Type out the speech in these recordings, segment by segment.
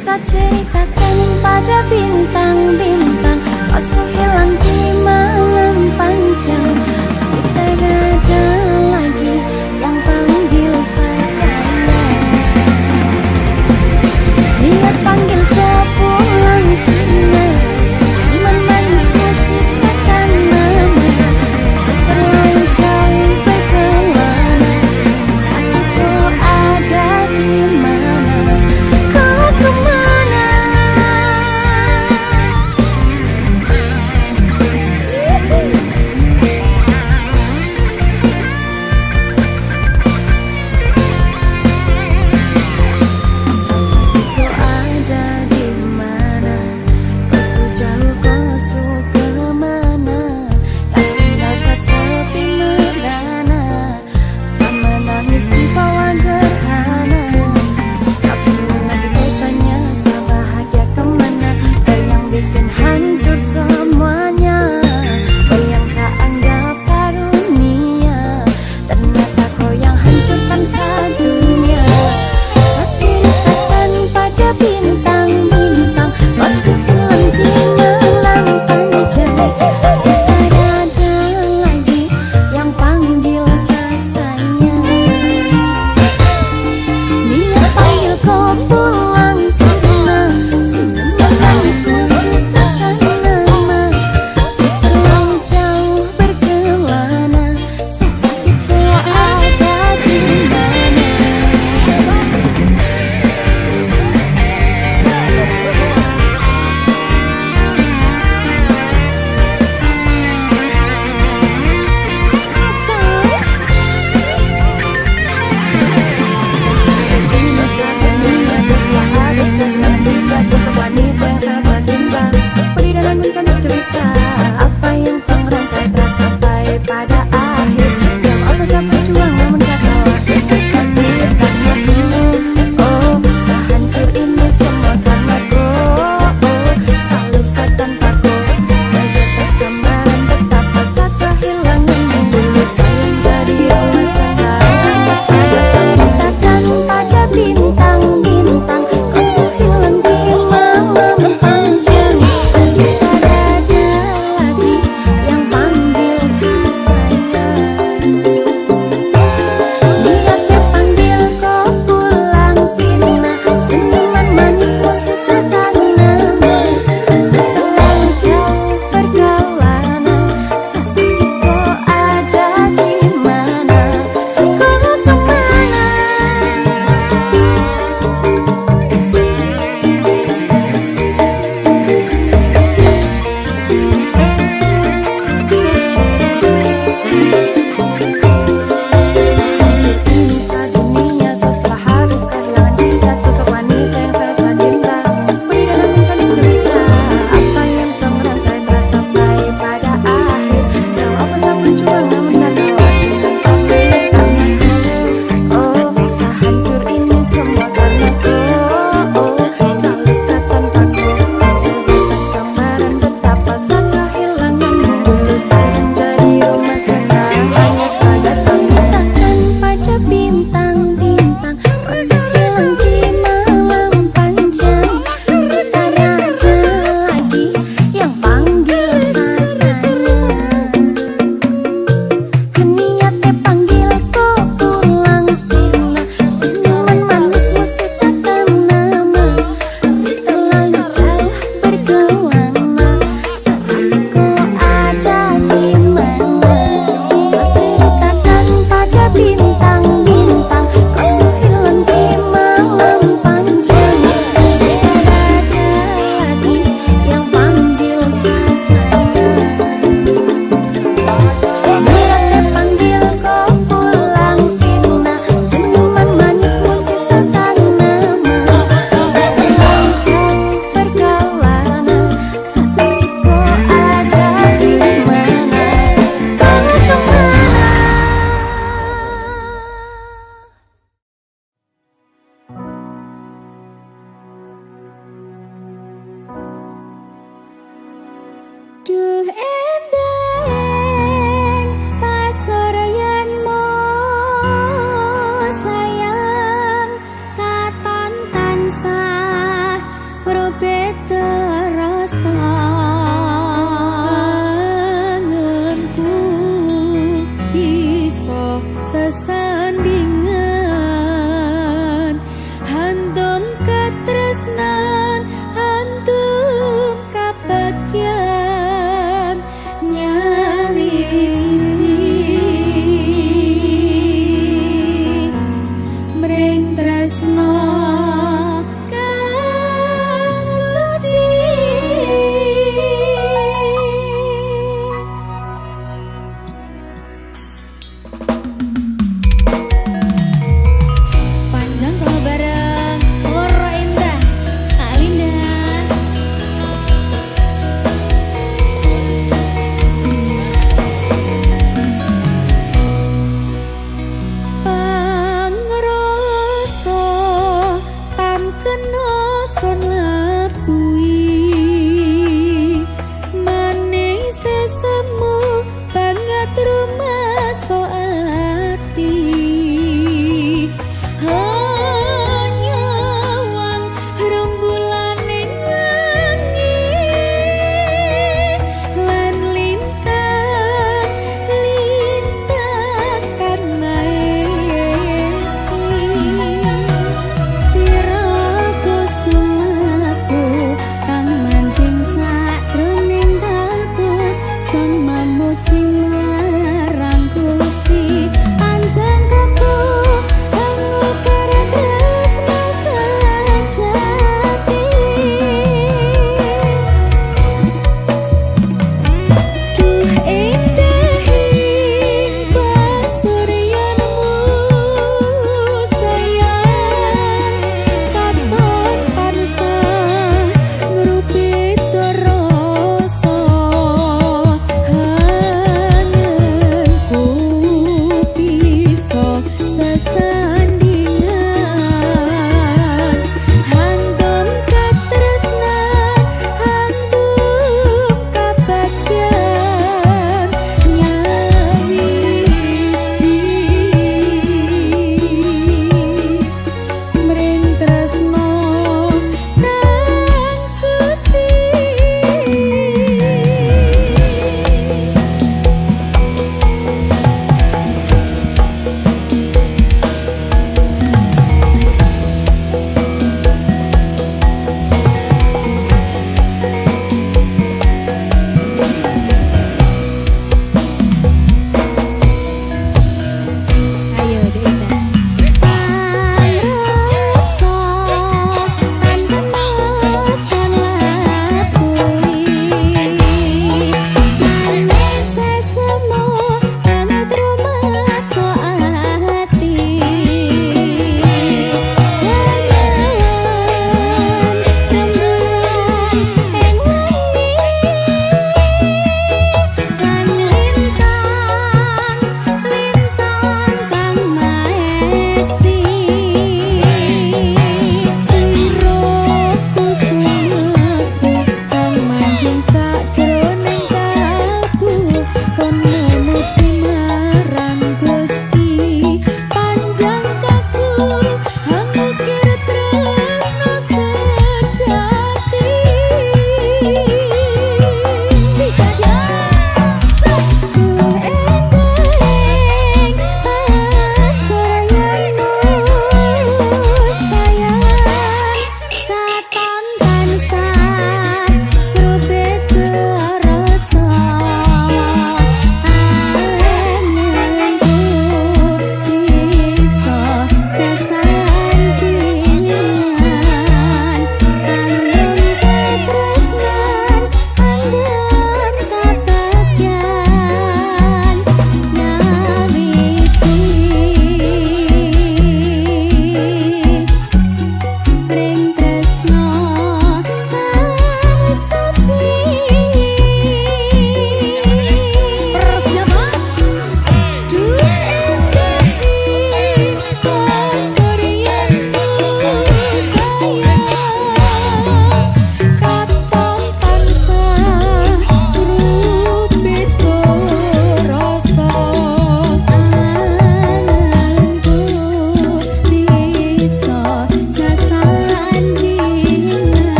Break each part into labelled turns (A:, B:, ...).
A: Ceritakan pada bintang-bintang, kau hilang di malam panjang. Sudah ada lagi yang panggil saya sayang. Dia panggil kau pulang sana, senyuman manismu sisakan nama. Seterlalu jauh berkelana, sisa kau ada di mana? Kau kemana? son labui maning sesemu banget rumah so ati hanya wang rembulan ning wengi lan lintang lintang kan maesi siraku sumayu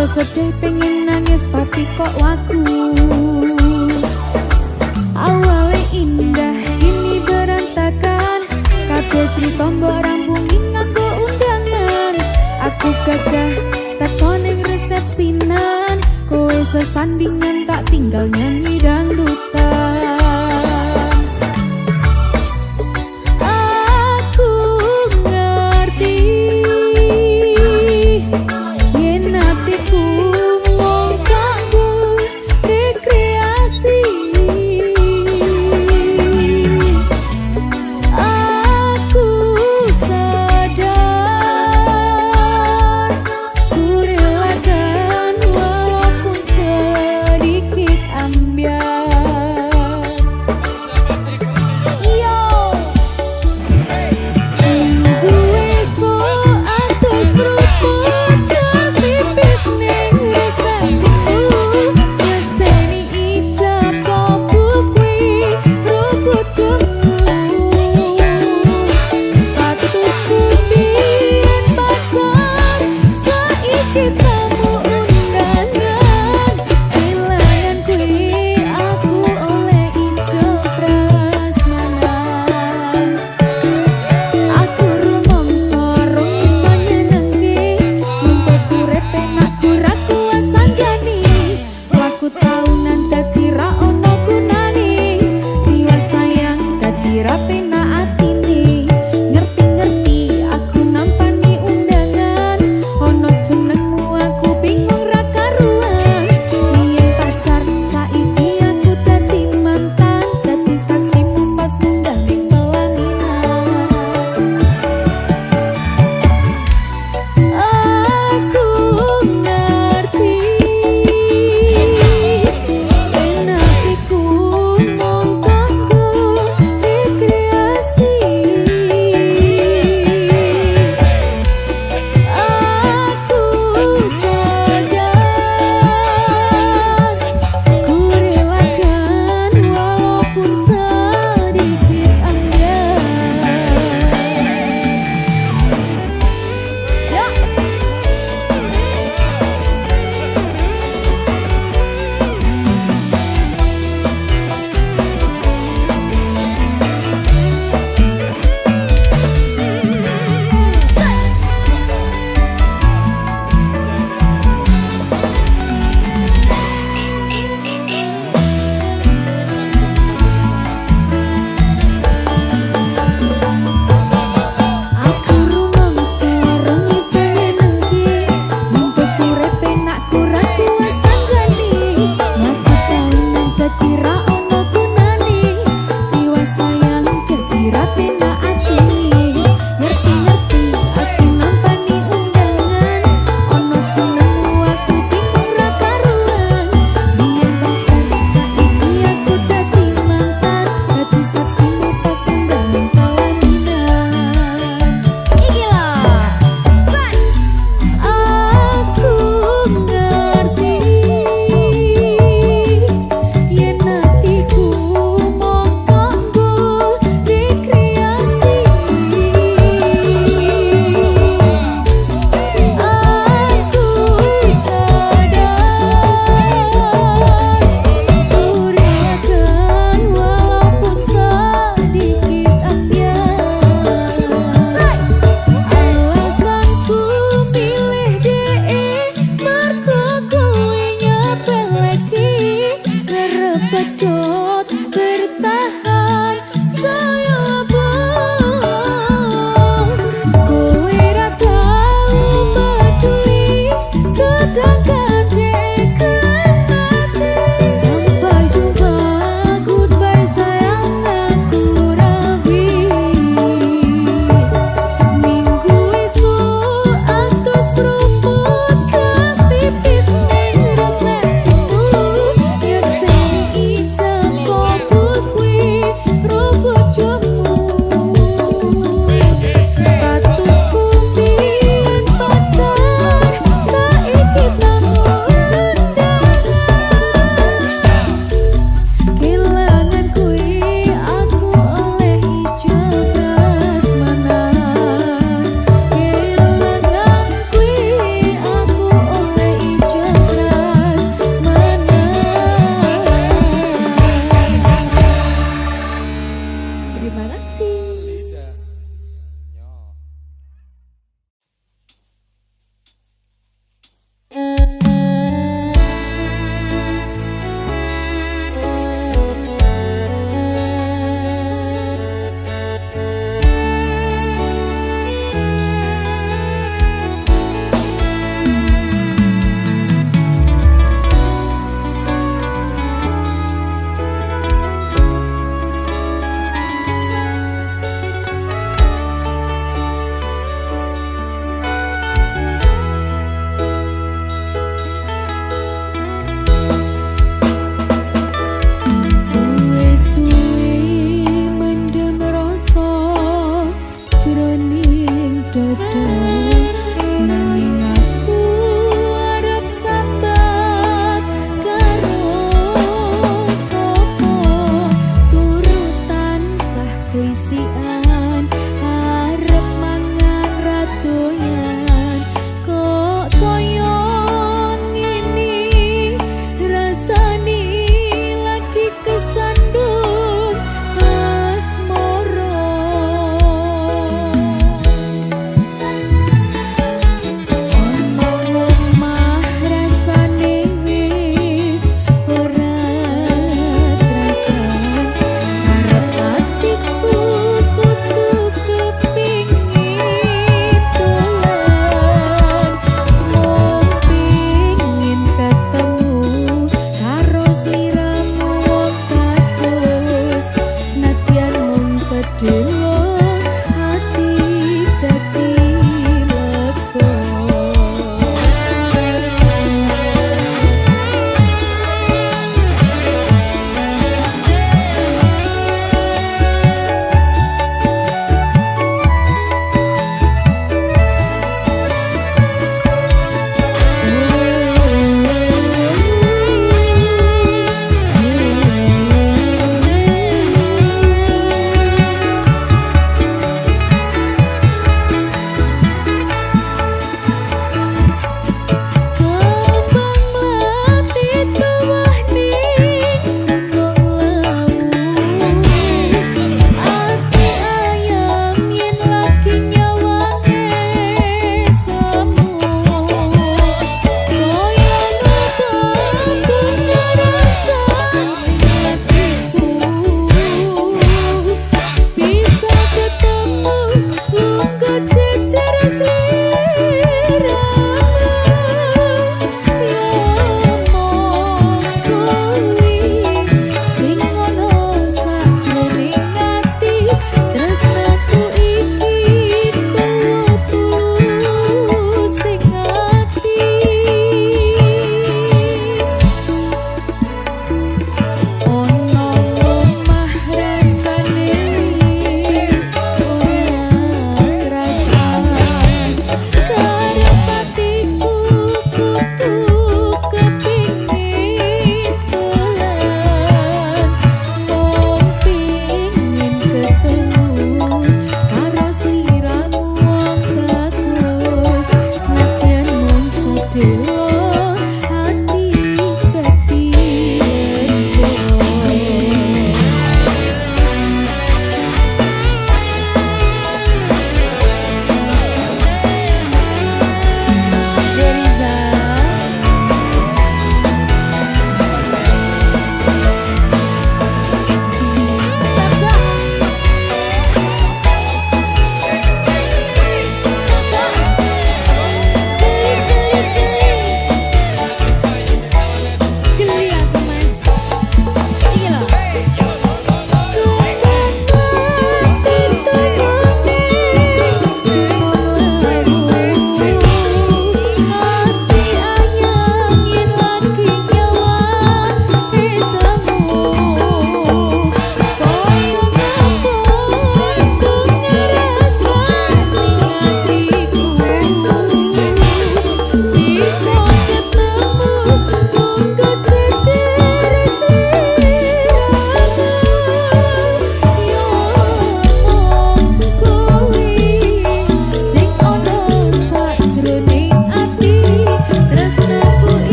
A: Rasa sedih pengen nangis tapi kok wagu. Awalnya indah kini berantakan, kabeh cerita mbok rampungin nganggo undangan. Aku gagah teko ning resepsinan, kowe sesandingan tak tinggal nyanyi dangdutan. Aku ngerti yen atiku mung kanggo rekreasi. Aku sadar ku relakan walaupun sedikit ambiar.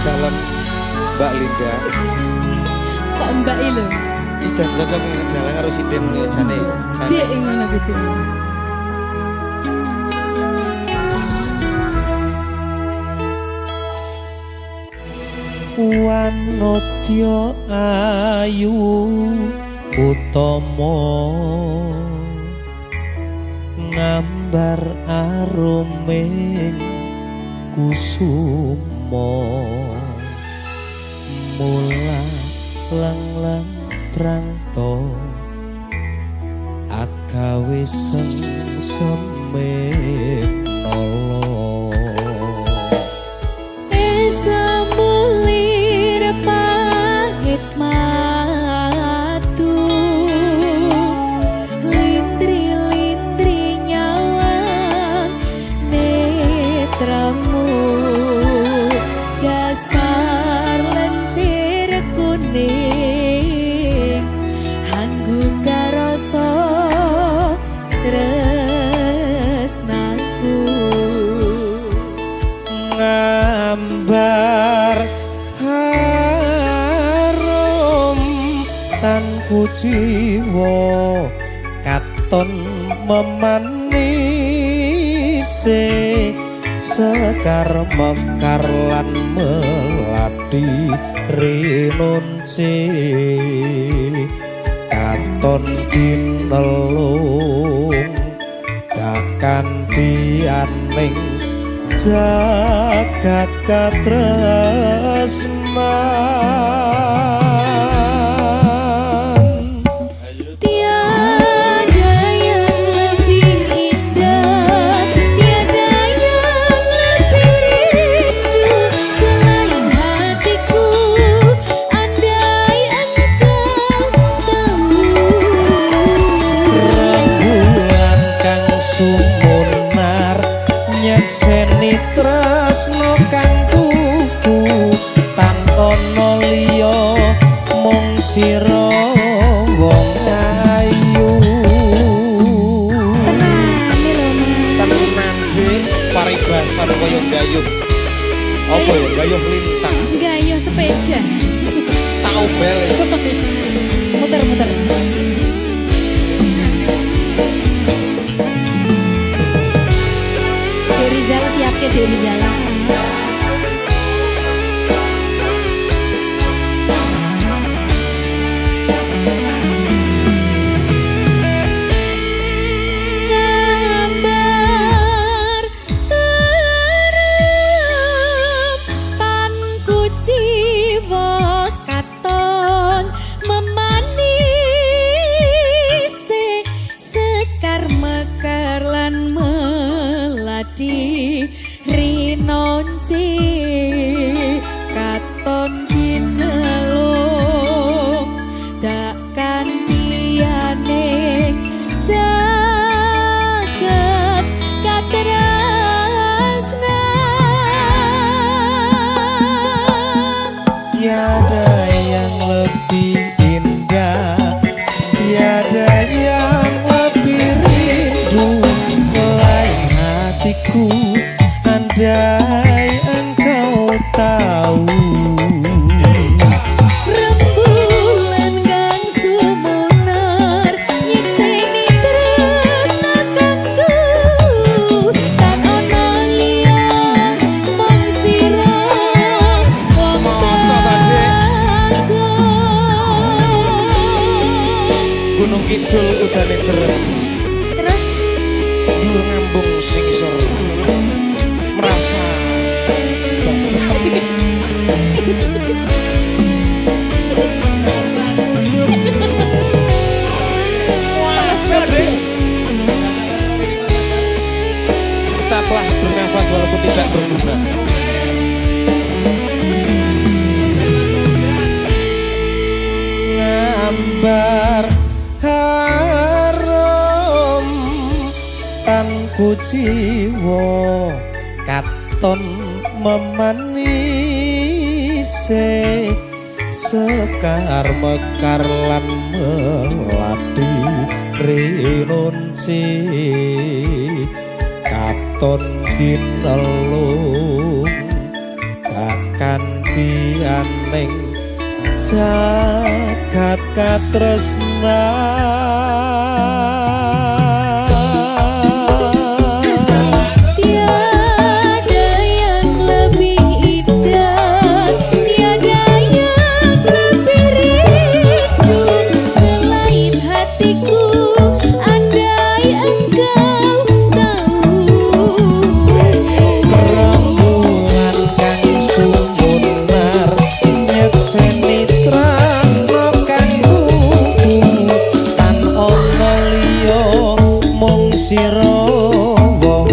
B: dalam Mbak Linda.
A: Kok Mbak lho?
B: Iki jan cocok dalang karo sinden ya jane.
A: Dek ngono gitu.
C: Wanodya ayu utama ngambar aruming kusuma mula lang-lang prangto agawe sengseme nolo
A: Esa mulir pahit matu lindri-lindri nyawang netramu dasar lencir kuning hanggu karasa tresnaku
C: ngambar harum tanku jiwa katon memanise sekar mekar lan melati rinunci katon kinelung gak kandianing jagat katresnan
A: tiada yang lebih indah tiada yang lebih rindu selain hatiku andai engkau tahu
C: rembulan kang sumunar nyekseni tresno kang tuku tan ana liya mung sira wong ayu tenan dik paribasan kaya gayuh apa ya gayuh lintang
A: gayuh sepeda
C: tak obel
A: muter-muter Derizal siap ke Derizal ngambar harap tanku jiwa katon memanisi sekar mekar lan melati rinonci katon ginelung dak kandianing jagat katresnan
C: tiada yang lebih indah tiada yang lebih rindu selain hatiku andai engkau tahu
A: rembulan kang sumunar nyekseni tresna kang tuku tan ana liya mung sira wong
C: Masa ta, Dik?
A: bagus
C: Gunung Kidul udane terus
A: terus
C: dur ngambung sing isor merasa basah tetaplah bernafas walaupun tidak berguna ngambar harum tanku jiwa katon memanise sekar mekar lan melati rinunci katon kinelung kanthi-aning jagat katresnan.
A: Tiada yang lebih indah, tiada yang lebih rindu selain hatiku. Andai engkau tahu,
C: Rembulan kang sumunar nyekseni tresno kang kuku tan ana liya mung sira wong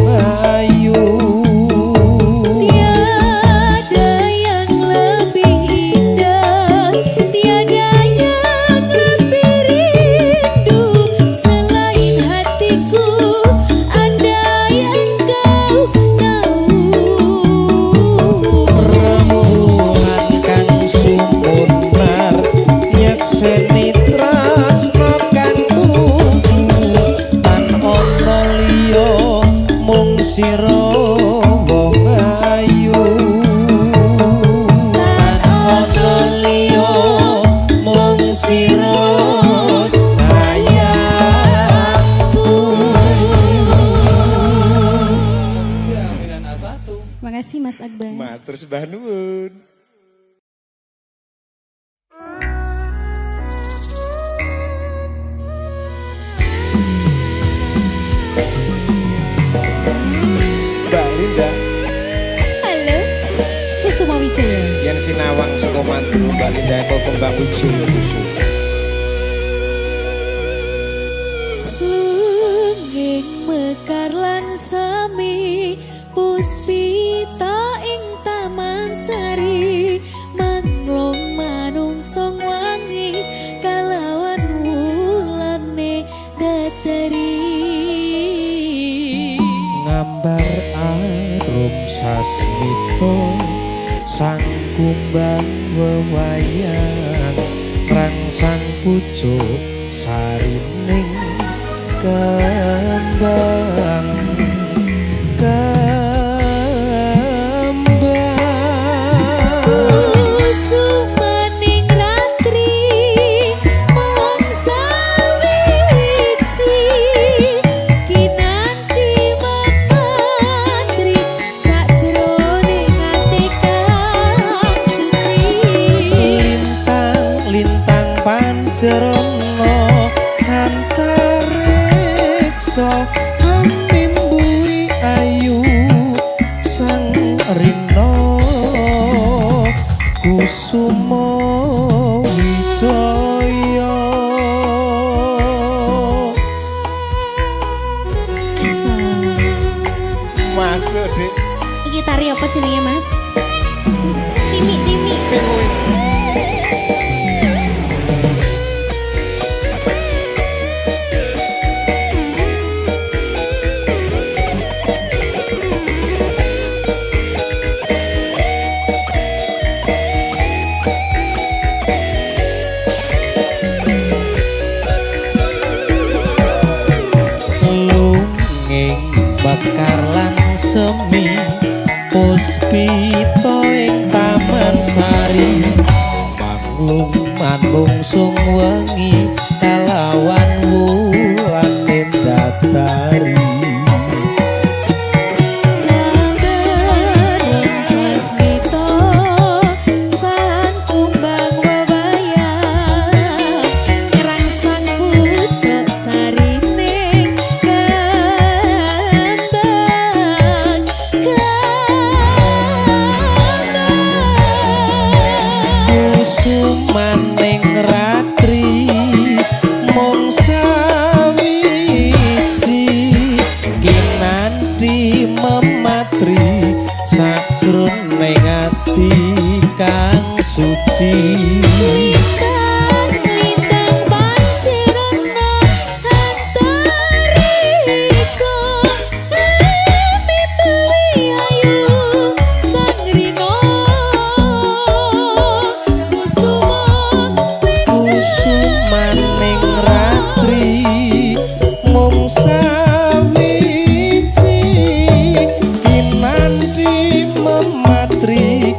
C: ayu.
A: tiada yang lebih indah, tiada yang lebih rindu selain hatiku. Andai engkau tahu,
C: Rembulan kang sumunar nyekseni tresno kang kuku tan ana liya mung sira wong ayu. Tan ana liya mung sira sayangku.
A: Makasih Mas Akbar.
B: Matur sembah nuwun. Mbak Linda,
A: Halo, Kusuma Wijaya.
B: yen sinawang saka mantu Mbak Linda kok kembang wijaya kusuma.
A: Lungging mekar lan sami puspita ing taman sari manglong manungsong wangi kalawan wulane datari.
C: Ngambar arum sasmito sang kumbang wewayang rangsang pucuk sarining kembang
A: Kusumaning ratri mung sawiji kinanti mematri sakjroning ati kang suci.
C: lintang pancerna antariksa amimburi ayu sang rina kusuma wijaya.
B: Masuk Dik.
A: Iki tari apa jenenge Mas? Timi.
C: Lunging bakar lan semi puspita ing taman sari manglung manungsung wengi kalawan wulane datari.
A: Gambaran sasmita sang kumbang wewayang rangsang pucuk sarining kembang.
C: Kusumaning ratri mung sawiji kinanti mematri sajroning ati kang suci.
A: Lintang pancerna antariksa mimpi ayu sang rina
C: Kusumaning ratri mung sawiji kinanti mematri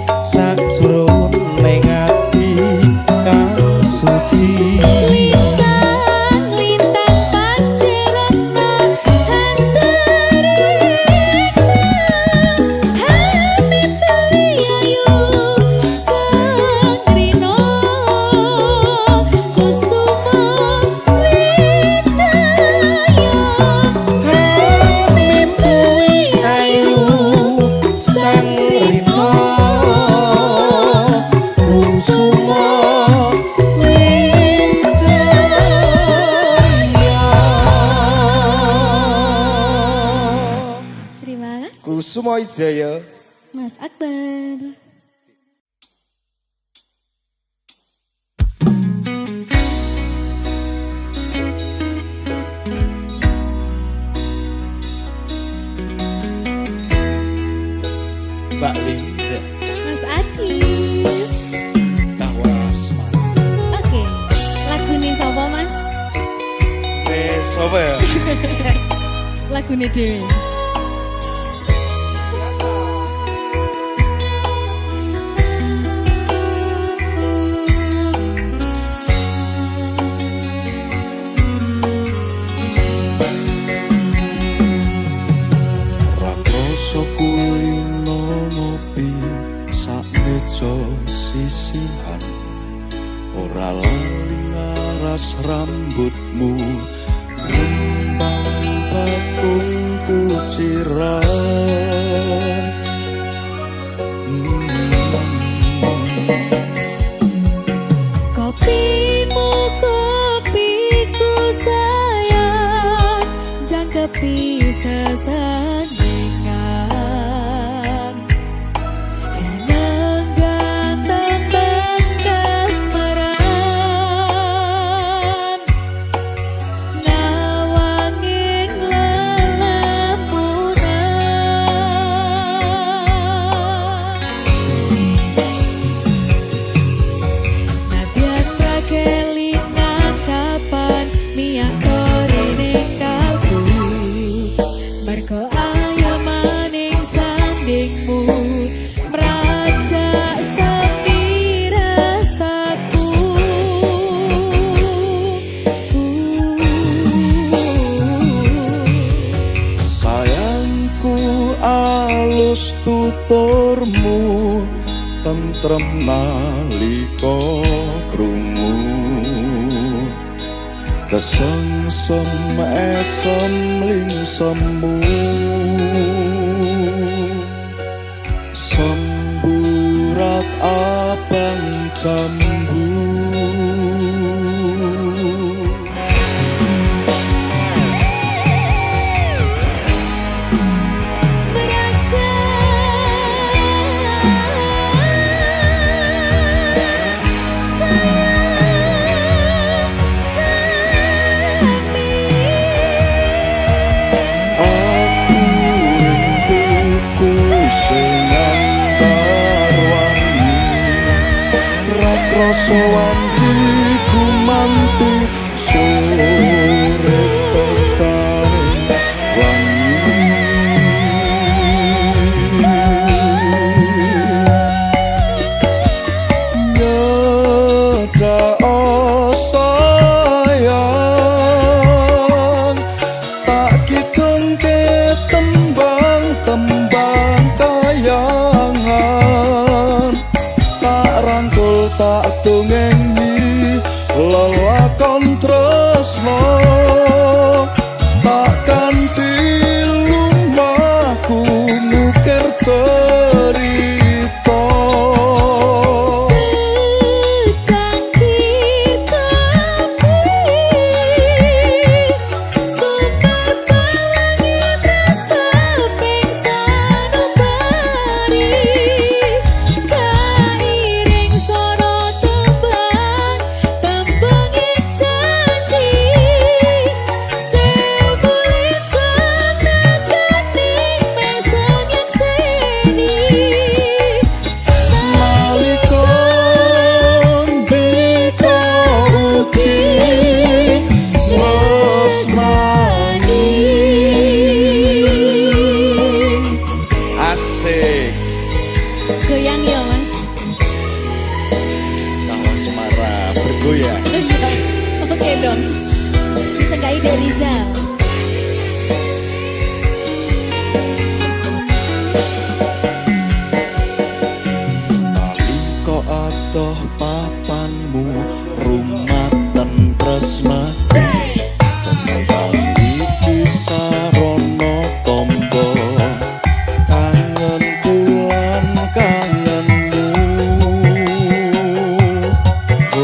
B: Wijaya.
A: Mas Akbar.
B: Mbak Linda.
A: Mas Adi.
B: Tawas Semarang.
A: Oke. Lagune sapa, Mas?
B: Sopo ya?
A: Lagune dhewe.
D: Rakrasa kulino ngopi sak meja sisihan, ora lali ngaras rambutmu ngembang bakung kuciran.
A: Kopimu kopiku sayang, jangkepi sesandingan. Kenangan tembang kasmaran, ngawanging lelamungan. Nadyan prakelingan kapan miyantori ning kalbu, merko ayo maning sandingmu merajak sepi rasaku.
D: Sayangku alus tuturmu, tentrem nalika krungu, kesengsem esem lingsemu, semburat abang jambu. Rasa wanci gumanti sore tekane wangi. Nyedak sayang, tak kidungke tembang-tembang kayangan, tak rangkul tak dongengi lelakon tresno, tak kanthi lumaku nukir cerita.
A: Secangkir kopi, sumber pawangin rasa pingsan ubari, kairing soro tembang janji, sebulit kontak-kontak mesen yang seni.
D: Nalikon beko ugi tresnani.
B: Asik.
A: Goyang ya, Mas.
B: Tawas Semarang bergoyang.
A: Oke dong. Disengai dari Rizal.
D: Nalika adoh papanmu rumaten tresnani, kembali disarono tombo kangen kulan kangenmu. Oh.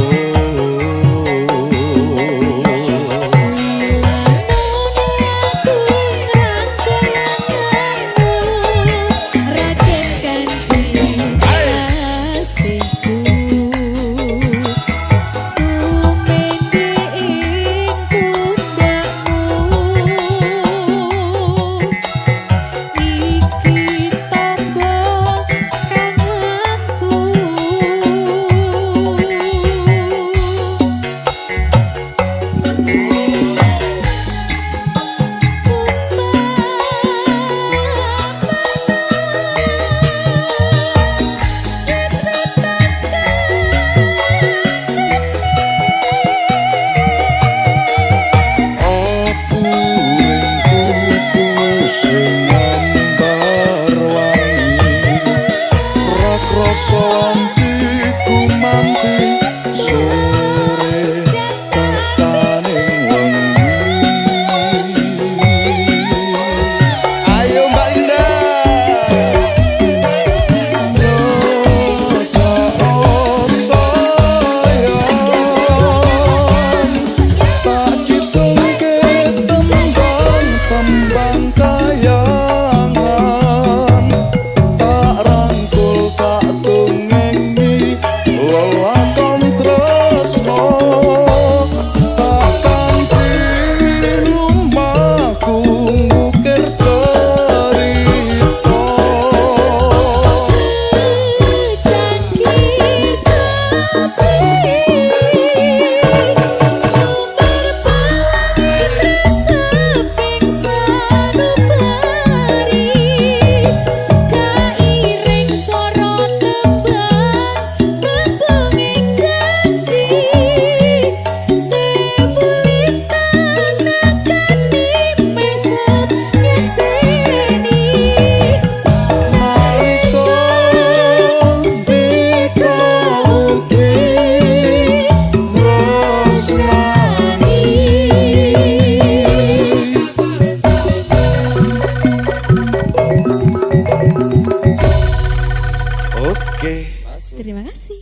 A: Terima kasih.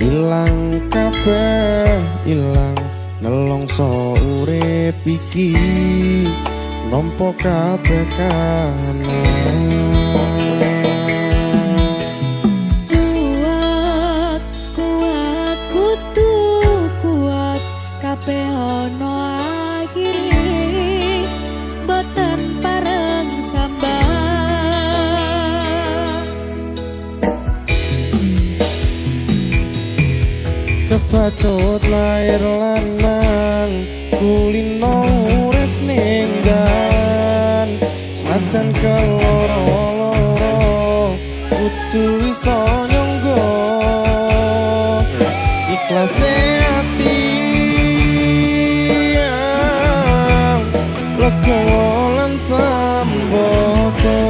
B: Ilang kabeh ilang nelongso urip iki nampa kabeh kahanan
A: Kuat, kuat, kudu kuat, kabeh ono akhire, boten pareng sambat.
B: kebacut lair lanang kulino urip ninggan sajan keloro-loro kudu iso nyonggo ikhlas ati legowo lan sambodo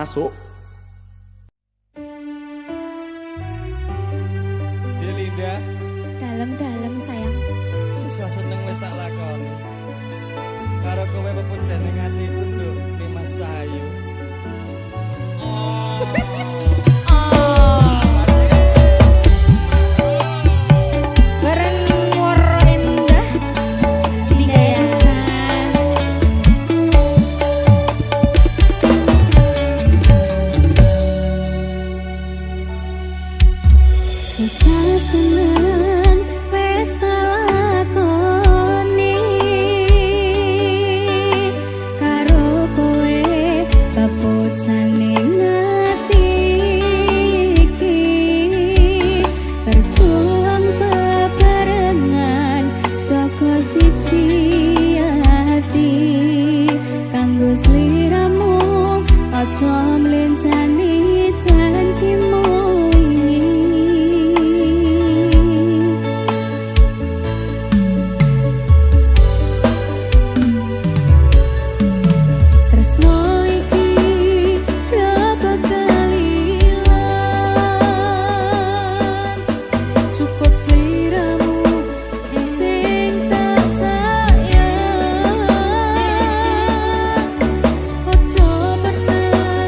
D: masuk.
C: Delinda,
A: Dalam-dalam sayang.
C: susah seneng wis tak lakoni. Karo kowe pepujane ati iku lho, Dimas Cahyu.
A: Bareng woro endah digayasa. Susah seneng wis tak lakoni karo kowe pepujane ati iki berjuang bebarengan joko siji ati kanggo sliramu aja mlencani janjimu ini. Tresno iki ra bakal ilang, cukup sliramu sing tak sayang. Ojo pernah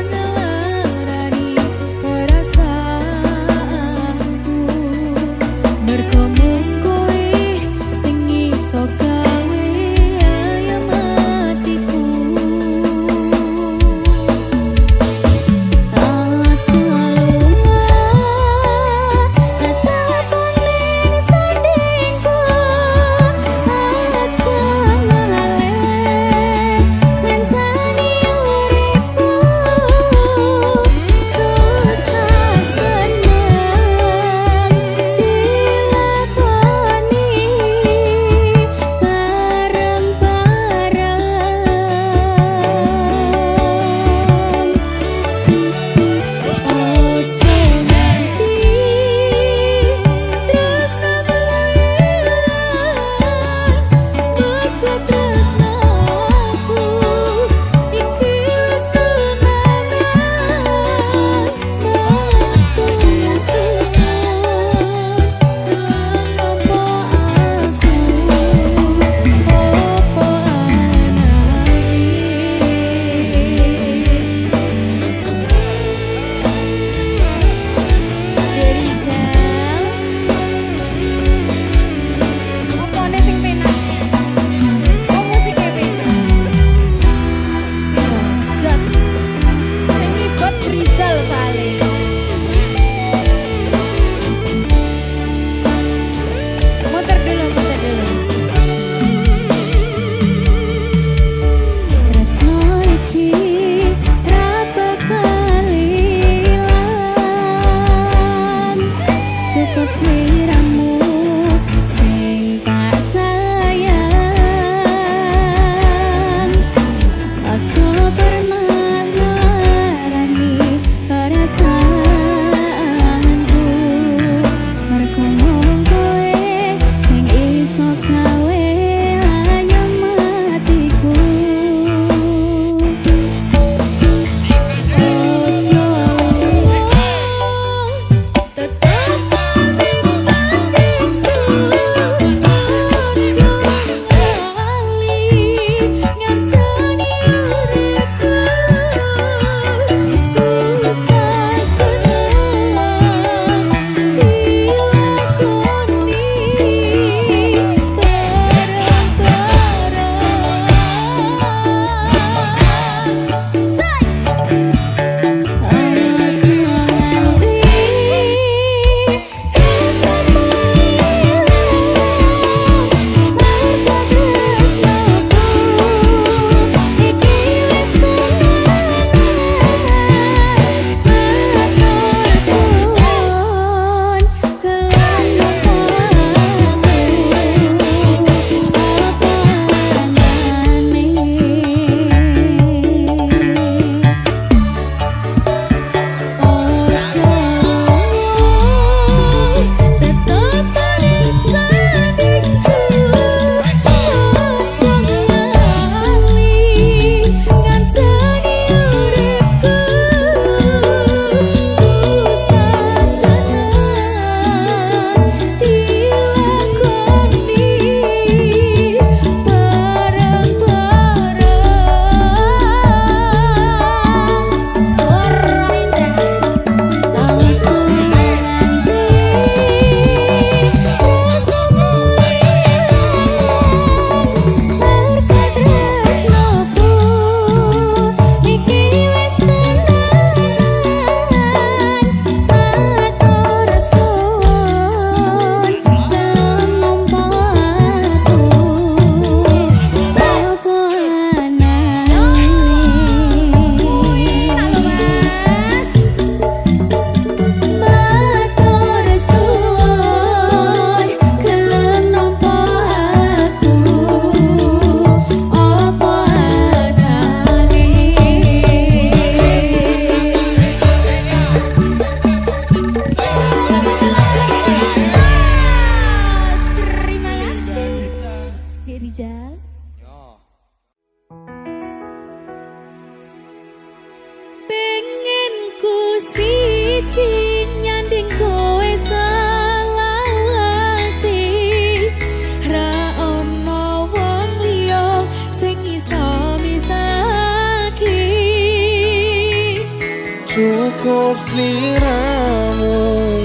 B: Cukup sliramu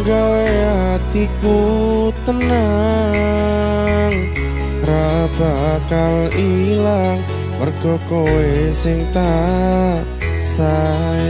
B: gawe hatiku tenang, ra bakal ilang mergo kowe sing tak sayang.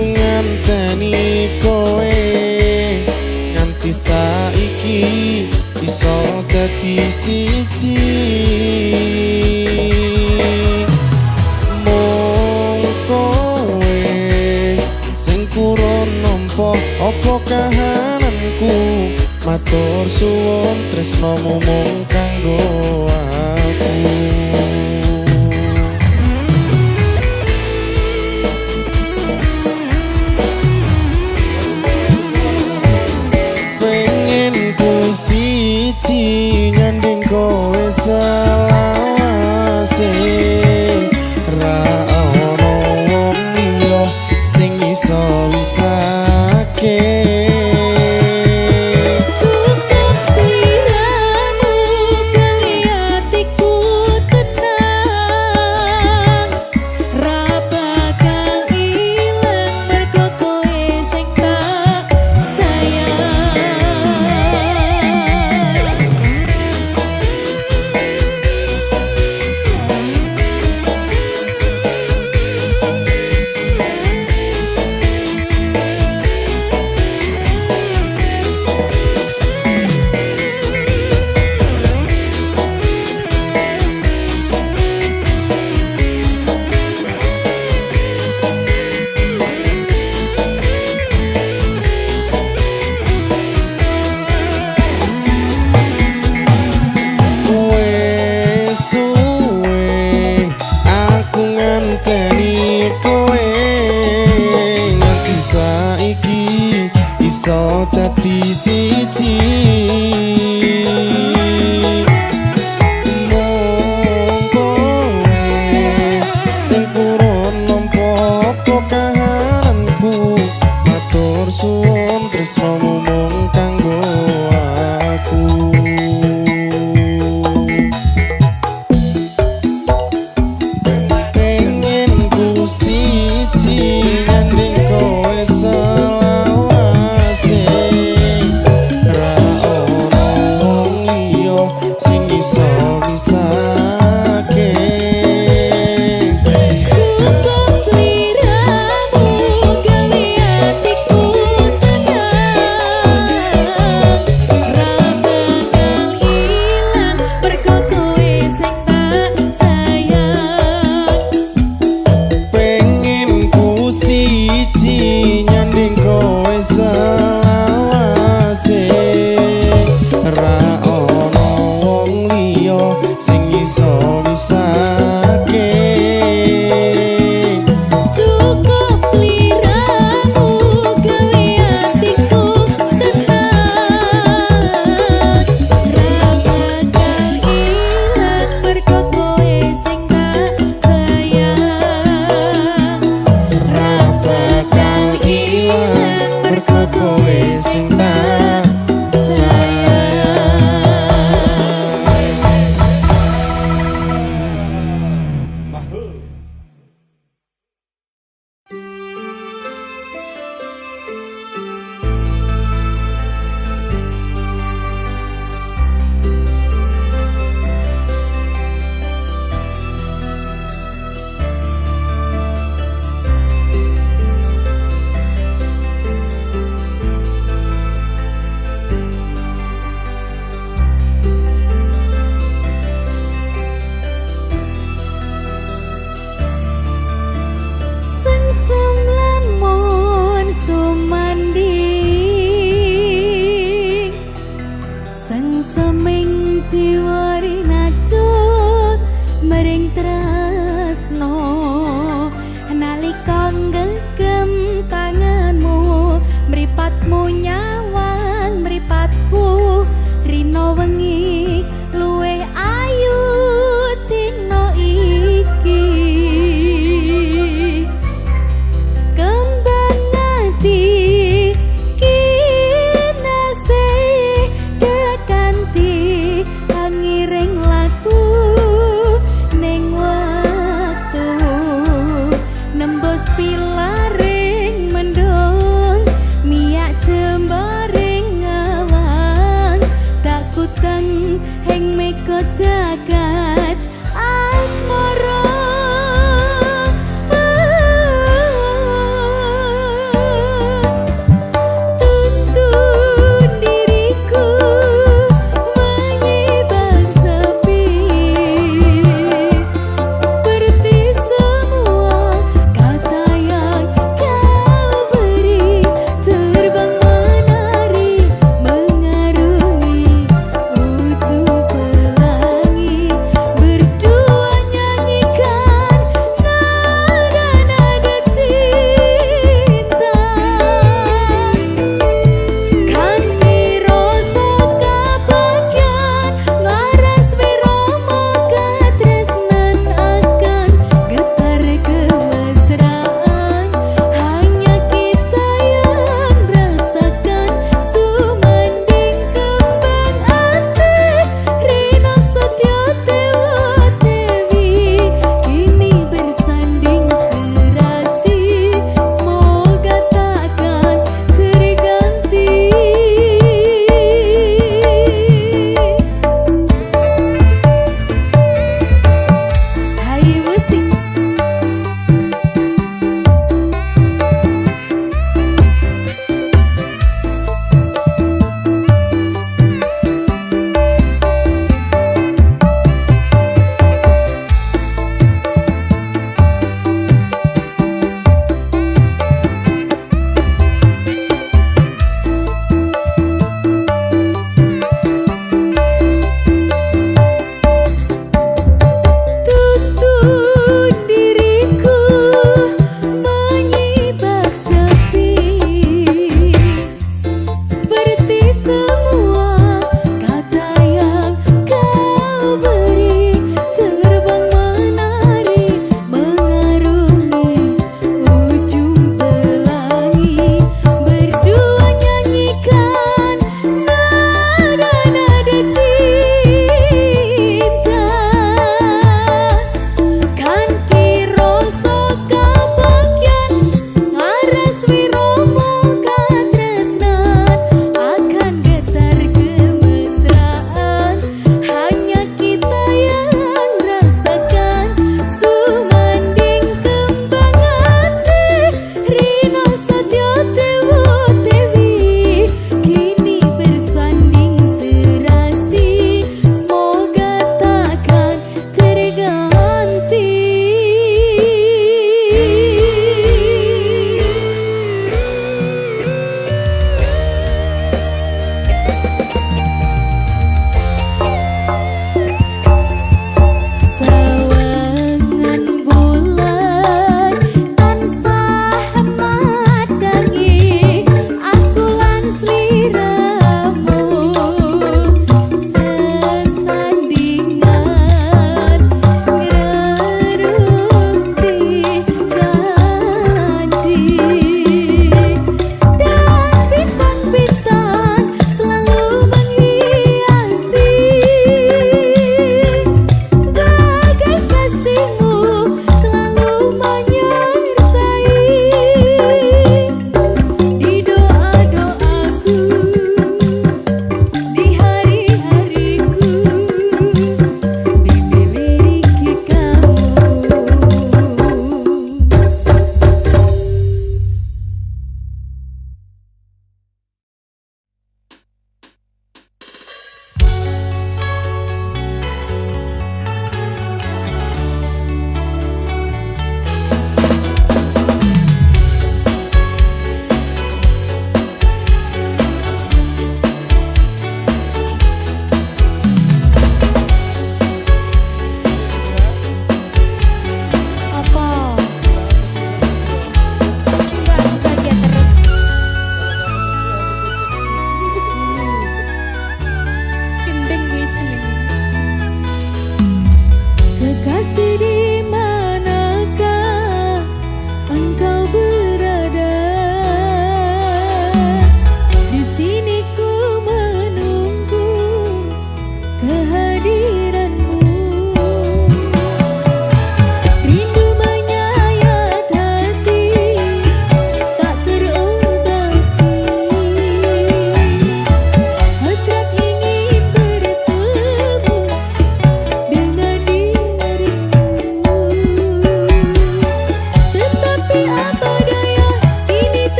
B: Nganteni kowe nganti saiki iso dadi siji, mung kowe sing kurang nampa apa kahananku. Matur suwun tresnomu mung kanggo aku. Nyanding kowe selawase, ra ono wong liya sing iso wisake.
A: Cukup sliramu gawe hatiku tenang, ra bakal ilang mergo kowe sing tak sayang.
B: Iso dadi siji, mung kowe sing purun nampa apa kahananku. Matur suwun tresnomu mung kanggo aku. Pengen ku siji nyanding kowe
A: Cukup sliramu gawe hatiku tenang, ing meko jagat asmara. Tuntun diriku menyibak sepi, seperti semua kata yang kau beri, terbang menari mengarungi ujung pelangi,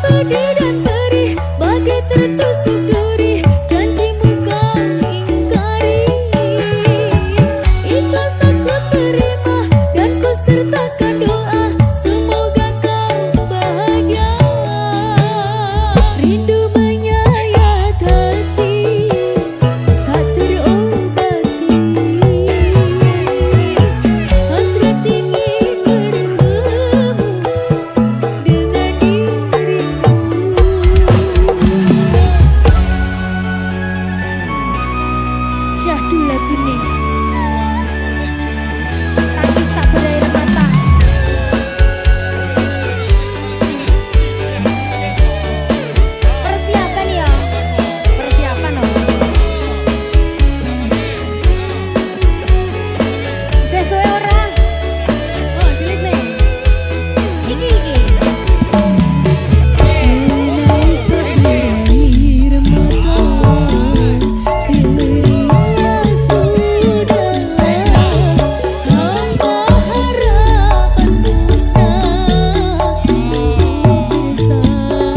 A: pedih dan perih, bagai tertusuk duri, janjimu kau ingkari. Ikhlas aku terima dan ku sertakan doa, semoga kau bahagia. Rindu menyayat hati, tak terobati. Hasrat ingin bertemu dengan dirimu. Syahdu lagu nih. Tangis tak berair mata. Persiapan ya. Persiapan oh. Sesuai ora? Oh, delete nih. Iki. Menangis tak berair mata, keringlah sudah. Hamba harapan musnah bersama.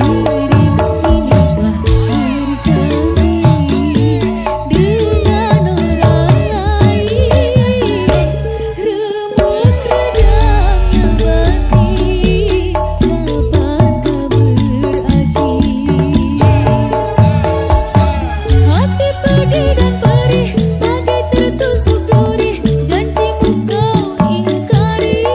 A: Dirimu kini telah bersanding dengan orang lain. Remuk redamnya batin, kapankah berakhir? Hati pedih dan perih, bagai tertusuk duri, janjimu kau ingkari.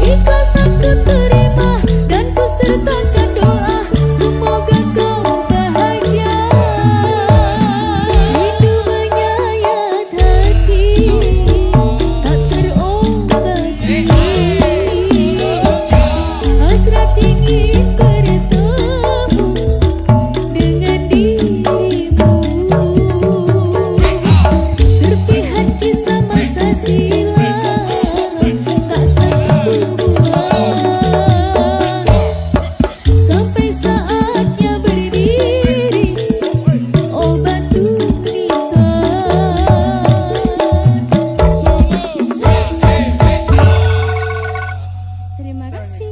A: Ikhlas aku terima dan ku sertakan doa, semoga kau bahagia. Rindu menyayat hati, tak terobati. Hasrat ingin bertemu dengan dirimu. Serpihan kisah masa silam takkan ku buang, sampai saatnya berdiri, oh batu nisan. Terima kasih.